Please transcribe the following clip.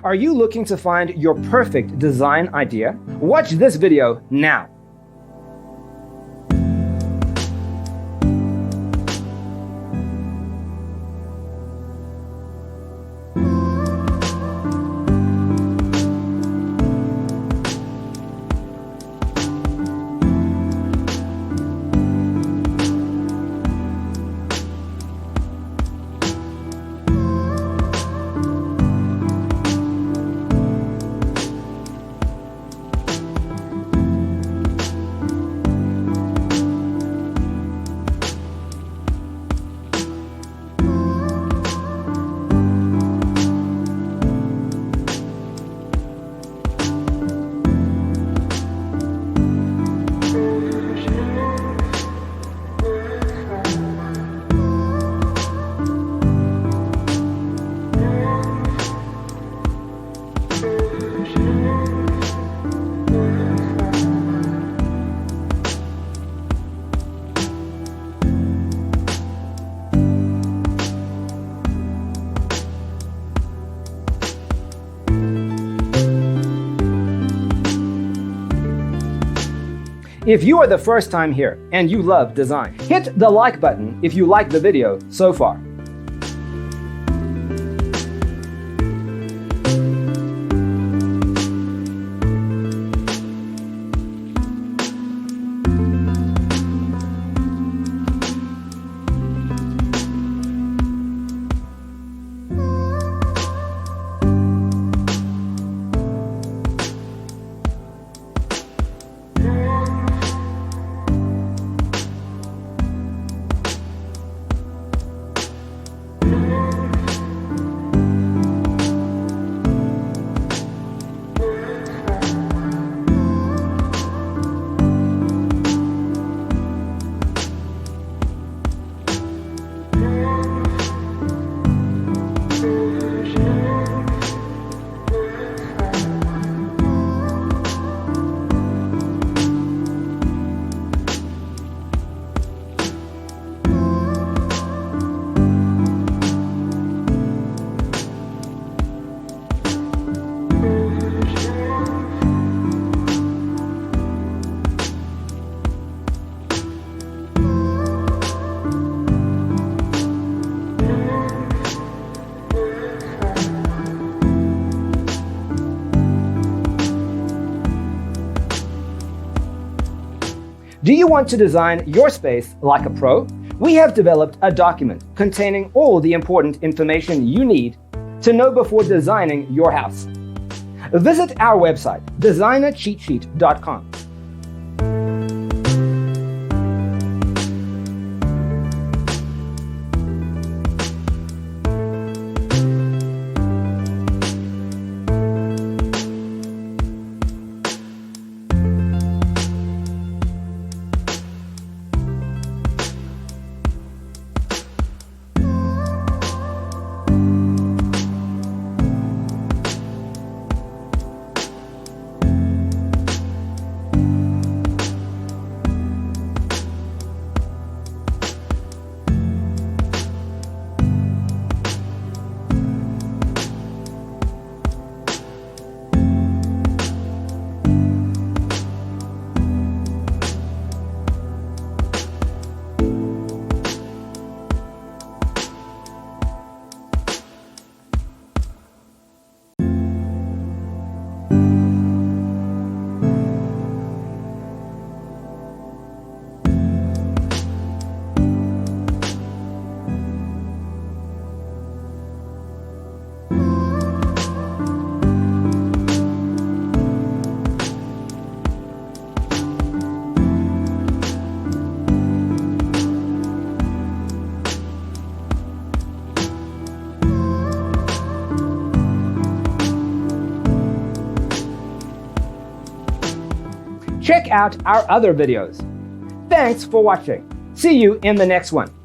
Are you looking to find your perfect design idea? Watch this video now. If you are the first time here and you love design, hit the like button if you like the video so far. Do you want to design your space like a pro? We have developed a document containing all the important information you need to know before designing your house. Visit our website, designercheatsheet.com. Check out our other videos. Thanks for watching. See you in the next one.